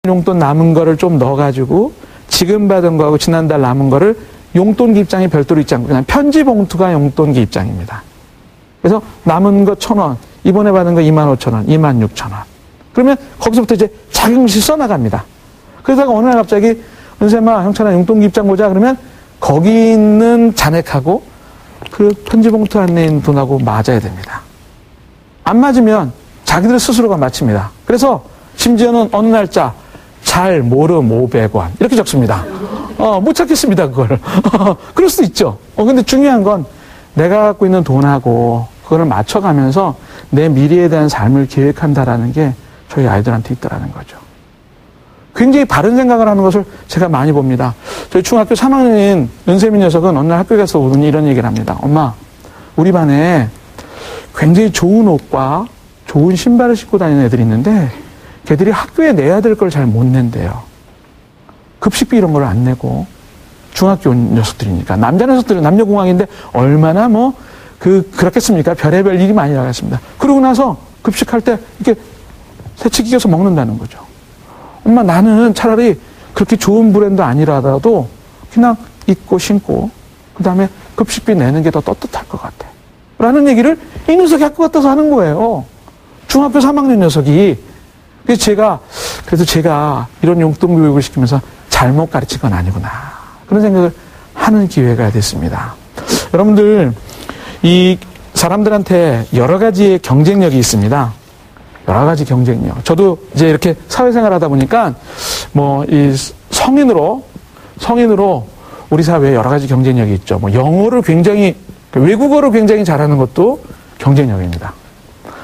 용돈 남은 거를 좀 넣어가지고 지금 받은 거하고 지난달 남은 거를 용돈기 입장이 별도로 있지 않고 그냥 편지 봉투가 용돈기 입장입니다. 그래서 남은 거 1,000원, 이번에 받은 거 25,000원, 26,000원. 그러면 거기서부터 이제 자격없이 써나갑니다. 그러다가 어느 날 갑자기 은쌤아, 형찬아 용돈기 입장 보자 그러면 거기 있는 잔액하고 그 편지 봉투 안에 있는 돈하고 맞아야 됩니다. 안 맞으면 자기들 스스로가 맞춥니다. 그래서 심지어는 어느 날짜 잘 모름 500원 이렇게 적습니다. 못 찾겠습니다 그걸. 그럴 수도 있죠. 근데 중요한 건 내가 갖고 있는 돈하고 그거를 맞춰가면서 내 미래에 대한 삶을 계획한다라는 게 저희 아이들한테 있다라는 거죠. 굉장히 바른 생각을 하는 것을 제가 많이 봅니다. 저희 중학교 3학년인 은세민 녀석은 어느 날 학교에 가서 오더니 이런 얘기를 합니다. 엄마, 우리 반에 굉장히 좋은 옷과 좋은 신발을 신고 다니는 애들이 있는데 걔들이 학교에 내야 될 걸 잘 못 낸대요. 급식비 이런 걸 안 내고 중학교 온 녀석들이니까 남자 녀석들은 남녀공학인데 얼마나 그렇겠습니까? 별의별 일이 많이 나갔습니다. 그러고 나서 급식할 때 이렇게 새치기 껴서 먹는다는 거죠. 엄마 나는 차라리 그렇게 좋은 브랜드 아니라도 그냥 입고 신고 그 다음에 급식비 내는 게 더 떳떳할 것 같아. 라는 얘기를 이 녀석이 학교 갔다서 하는 거예요. 중학교 3학년 녀석이. 그래서 제가 이런 용돈 교육을 시키면서 잘못 가르친 건 아니구나. 그런 생각을 하는 기회가 됐습니다. 여러분들, 이 사람들한테 여러 가지의 경쟁력이 있습니다. 여러 가지 경쟁력. 저도 이제 이렇게 사회생활 하다 보니까 이 성인으로 우리 사회에 여러 가지 경쟁력이 있죠. 영어를 외국어를 굉장히 잘하는 것도 경쟁력입니다.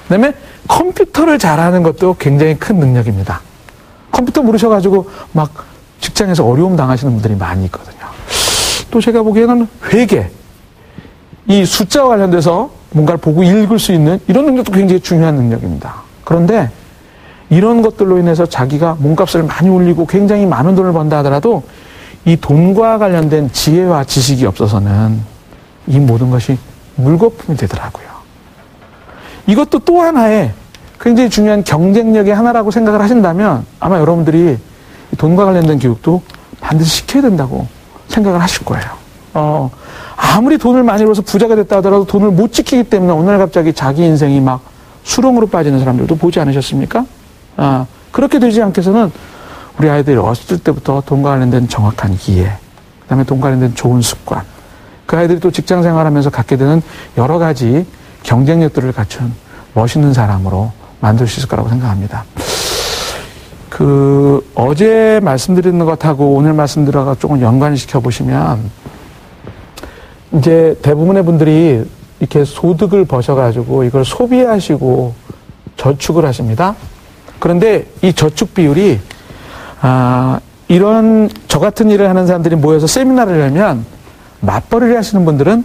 그다음에 컴퓨터를 잘하는 것도 굉장히 큰 능력입니다. 컴퓨터 모르셔가지고 직장에서 어려움 당하시는 분들이 많이 있거든요. 또 제가 보기에는 회계, 이 숫자와 관련돼서 뭔가를 보고 읽을 수 있는 이런 능력도 굉장히 중요한 능력입니다. 그런데 이런 것들로 인해서 자기가 몸값을 많이 올리고 굉장히 많은 돈을 번다 하더라도 이 돈과 관련된 지혜와 지식이 없어서는 이 모든 것이 물거품이 되더라고요. 이것도 또 하나의 굉장히 중요한 경쟁력의 하나라고 생각을 하신다면 아마 여러분들이 돈과 관련된 교육도 반드시 시켜야 된다고 생각을 하실 거예요. 아무리 돈을 많이 벌어서 부자가 됐다 하더라도 돈을 못 지키기 때문에 오늘 갑자기 자기 인생이 수렁으로 빠지는 사람들도 보지 않으셨습니까? 그렇게 되지 않게 해서는 우리 아이들이 어렸을 때부터 돈과 관련된 정확한 이해, 그 다음에 돈과 관련된 좋은 습관, 그 아이들이 또 직장 생활하면서 갖게 되는 여러 가지 경쟁력들을 갖춘 멋있는 사람으로 만들 수 있을 거라고 생각합니다. 어제 말씀드리는 것하고 오늘 말씀드려가 조금 연관시켜 보시면, 이제 대부분의 분들이 이렇게 소득을 버셔가지고 이걸 소비하시고 저축을 하십니다. 그런데 이 저축 비율이, 저 같은 일을 하는 사람들이 모여서 세미나를 하면 맞벌이를 하시는 분들은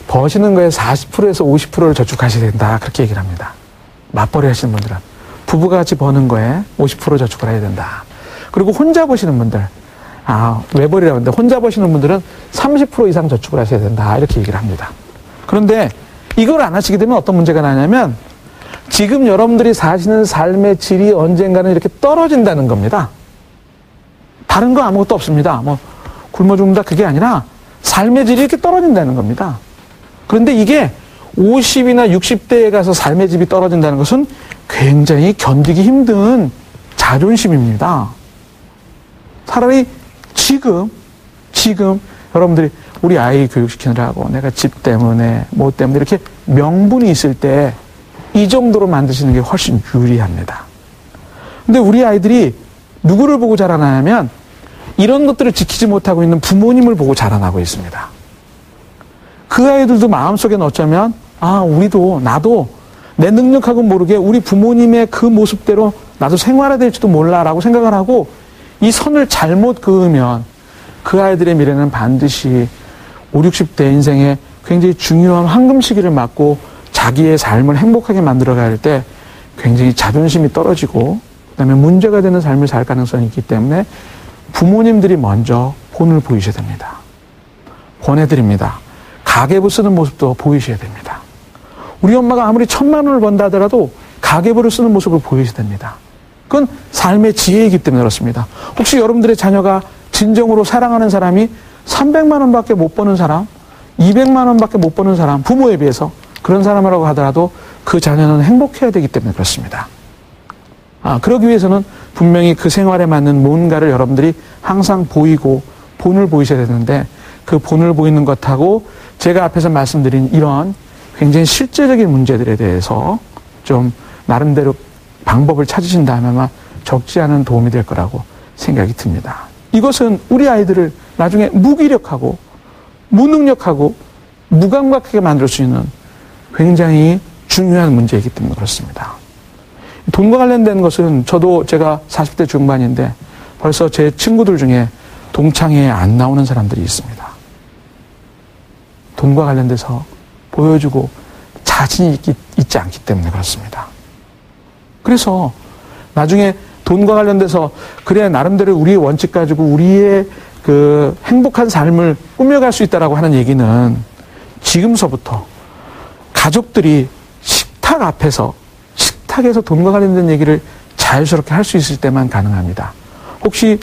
버시는 거에 40%에서 50%를 저축하셔야 된다. 그렇게 얘기를 합니다. 맞벌이 하시는 분들은. 부부가 같이 버는 거에 50% 저축을 해야 된다. 그리고 혼자 버시는 분들, 외벌이라고 하는데 혼자 버시는 분들은 30% 이상 저축을 하셔야 된다. 이렇게 얘기를 합니다. 그런데 이걸 안 하시게 되면 어떤 문제가 나냐면 지금 여러분들이 사시는 삶의 질이 언젠가는 이렇게 떨어진다는 겁니다. 다른 거 아무것도 없습니다. 굶어 죽는다 그게 아니라 삶의 질이 이렇게 떨어진다는 겁니다. 그런데 이게 50이나 60대에 가서 삶의 질이 떨어진다는 것은 굉장히 견디기 힘든 자존심입니다. 차라리 지금 여러분들이 우리 아이 교육시키느라고 내가 집 때문에 뭐 때문에 이렇게 명분이 있을 때 이 정도로 만드시는 게 훨씬 유리합니다. 근데 우리 아이들이 누구를 보고 자라나냐면 이런 것들을 지키지 못하고 있는 부모님을 보고 자라나고 있습니다. 그 아이들도 마음속에는 어쩌면 나도 내 능력하고 모르게 우리 부모님의 그 모습대로 나도 생활해야 될지도 몰라라고 생각을 하고 이 선을 잘못 그으면 그 아이들의 미래는 반드시 5, 60대 인생에 굉장히 중요한 황금 시기를 맞고 자기의 삶을 행복하게 만들어갈 때 굉장히 자존심이 떨어지고 그다음에 문제가 되는 삶을 살 가능성이 있기 때문에 부모님들이 먼저 본을 보이셔야 됩니다. 권해드립니다. 가계부 쓰는 모습도 보이셔야 됩니다. 우리 엄마가 아무리 1,000만 원을 번다 하더라도 가계부를 쓰는 모습을 보이셔야 됩니다. 그건 삶의 지혜이기 때문에 그렇습니다. 혹시 여러분들의 자녀가 진정으로 사랑하는 사람이 300만 원밖에 못 버는 사람, 200만 원밖에 못 버는 사람, 부모에 비해서 그런 사람이라고 하더라도 그 자녀는 행복해야 되기 때문에 그렇습니다. 그러기 위해서는 분명히 그 생활에 맞는 뭔가를 여러분들이 항상 보이고 본을 보이셔야 되는데, 그 본을 보이는 것하고 제가 앞에서 말씀드린 이런 굉장히 실제적인 문제들에 대해서 좀 나름대로 방법을 찾으신다면 아마 적지 않은 도움이 될 거라고 생각이 듭니다. 이것은 우리 아이들을 나중에 무기력하고 무능력하고 무감각하게 만들 수 있는 굉장히 중요한 문제이기 때문에 그렇습니다. 돈과 관련된 것은 저도 제가 40대 중반인데 벌써 제 친구들 중에 동창회에 안 나오는 사람들이 있습니다. 돈과 관련돼서 보여주고 자신이 있지 않기 때문에 그렇습니다. 그래서 나중에 돈과 관련돼서 그래 나름대로 우리의 원칙 가지고 우리의 그 행복한 삶을 꾸며갈 수 있다라고 하는 얘기는 지금서부터 가족들이 식탁에서 돈과 관련된 얘기를 자유스럽게 할 수 있을 때만 가능합니다. 혹시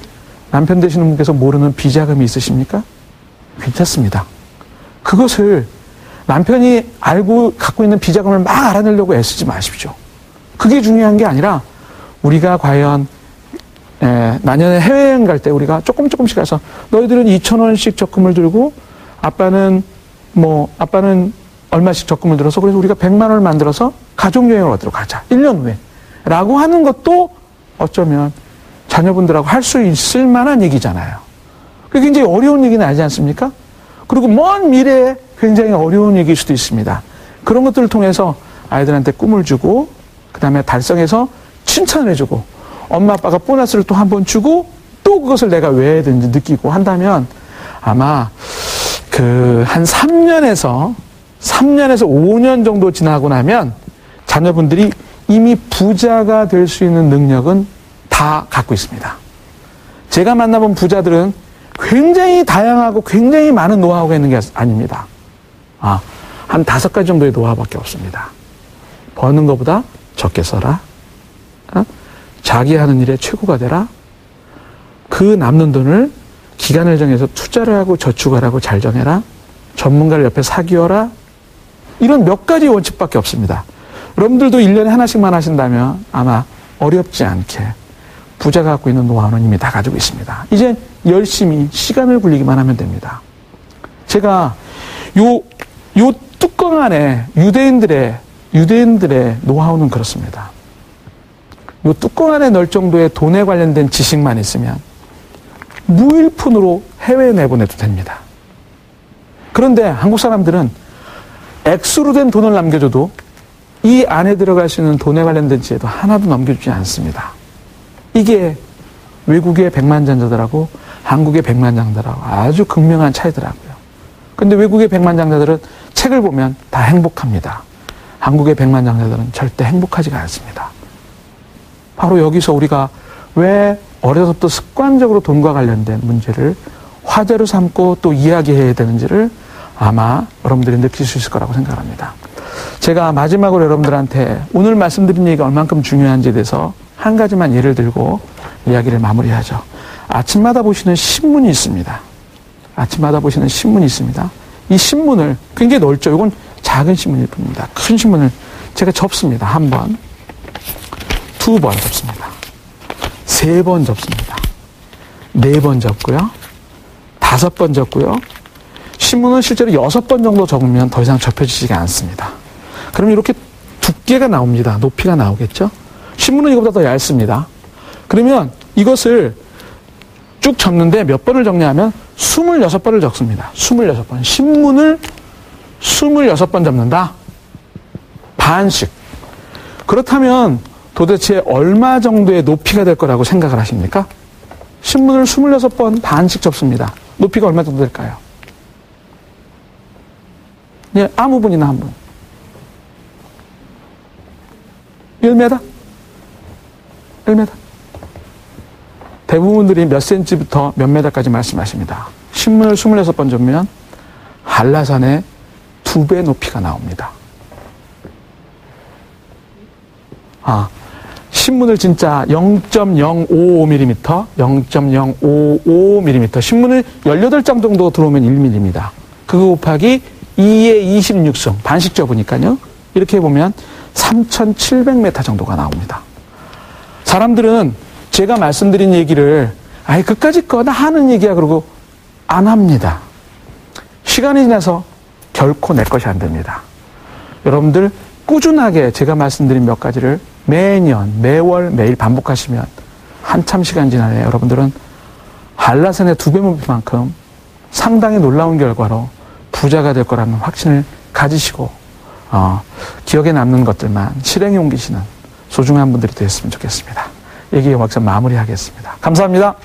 남편 되시는 분께서 모르는 비자금이 있으십니까? 괜찮습니다. 그것을 남편이 알고 갖고 있는 비자금을 막 알아내려고 애쓰지 마십시오. 그게 중요한 게 아니라 우리가 과연 나년에 해외여행 갈 때 우리가 조금씩 가서 너희들은 2,000원씩 적금을 들고 아빠는 얼마씩 적금을 들어서 그래서 우리가 100만 원을 만들어서 가족여행을 어디로 가자. 1년 후에. 라고 하는 것도 어쩌면 자녀분들하고 할 수 있을 만한 얘기잖아요. 그게 굉장히 어려운 얘기는 아니지 않습니까? 그리고 먼 미래에 굉장히 어려운 얘기일 수도 있습니다. 그런 것들을 통해서 아이들한테 꿈을 주고 그 다음에 달성해서 칭찬을 해주고 엄마 아빠가 보너스를 또 한 번 주고 또 그것을 내가 왜 해야되는지 느끼고 한다면 아마 한 3년에서 5년 정도 지나고 나면 자녀분들이 이미 부자가 될 수 있는 능력은 다 갖고 있습니다. 제가 만나본 부자들은 굉장히 다양하고 굉장히 많은 노하우가 있는 게 아닙니다. 한 5가지 정도의 노하우밖에 없습니다. 버는 것보다 적게 써라. 자기 하는 일에 최고가 되라. 그 남는 돈을 기간을 정해서 투자를 하고 저축을 하고 잘 정해라. 전문가를 옆에 사귀어라. 이런 몇 가지 원칙밖에 없습니다. 여러분들도 1년에 하나씩만 하신다면 아마 어렵지 않게 부자가 갖고 있는 노하우는 이미 다 가지고 있습니다. 이제 열심히 시간을 굴리기만 하면 됩니다. 제가 요 뚜껑 안에 유대인들의 노하우는 그렇습니다. 요 뚜껑 안에 넣을 정도의 돈에 관련된 지식만 있으면 무일푼으로 해외에 내보내도 됩니다. 그런데 한국 사람들은 액수로 된 돈을 남겨줘도 이 안에 들어갈 수 있는 돈에 관련된 지혜도 하나도 넘겨주지 않습니다. 이게 외국의 백만장자들하고 한국의 백만장자들하고 아주 극명한 차이더라고요. 근데 외국의 백만장자들은 책을 보면 다 행복합니다. 한국의 백만장자들은 절대 행복하지가 않습니다. 바로 여기서 우리가 왜 어려서부터 습관적으로 돈과 관련된 문제를 화제로 삼고 또 이야기해야 되는지를 아마 여러분들이 느낄 수 있을 거라고 생각합니다. 제가 마지막으로 여러분들한테 오늘 말씀드린 얘기가 얼만큼 중요한지에 대해서 한 가지만 예를 들고 이야기를 마무리하죠. 아침마다 보시는 신문이 있습니다. 아침마다 보시는 신문이 있습니다. 이 신문을 굉장히 넓죠. 이건 작은 신문일 뿐입니다. 큰 신문을 제가 접습니다. 1번, 2번 접습니다. 3번 접습니다. 4번 접고요. 5번 접고요. 신문은 실제로 6번 정도 접으면 더 이상 접혀지지가 않습니다. 그럼 이렇게 두께가 나옵니다. 높이가 나오겠죠? 신문은 이거보다 더 얇습니다. 그러면 이것을 쭉 접는데 몇 번을 적냐면 26번을 적습니다. 26번. 신문을 26번 접는다. 반씩. 그렇다면 도대체 얼마 정도의 높이가 될 거라고 생각을 하십니까? 신문을 26번 반씩 접습니다. 높이가 얼마 정도 될까요? 예, 아무 분이나 한 분. 1m? 1m. 대부분들이 몇 센치부터 몇 메다까지 말씀하십니다. 신문을 26번 접으면 한라산의 2배 높이가 나옵니다. 신문을 진짜 0.055mm, 0.055mm, 신문을 18장 정도 들어오면 1mm입니다. 그거 곱하기 2의 26승, 반씩 접으니까요. 이렇게 보면 3,700m 정도가 나옵니다. 사람들은 제가 말씀드린 얘기를 아예 그까짓 거나 하는 얘기야 그러고 안 합니다. 시간이 지나서 결코 내 것이 안 됩니다. 여러분들 꾸준하게 제가 말씀드린 몇 가지를 매년, 매월, 매일 반복하시면 한참 시간 지나네 여러분들은 한라산의 2배 높이만큼 상당히 놀라운 결과로 부자가 될 거라는 확신을 가지시고 기억에 남는 것들만 실행에 옮기시는 소중한 분들이 되었으면 좋겠습니다. 얘기 여기서 마무리하겠습니다. 감사합니다.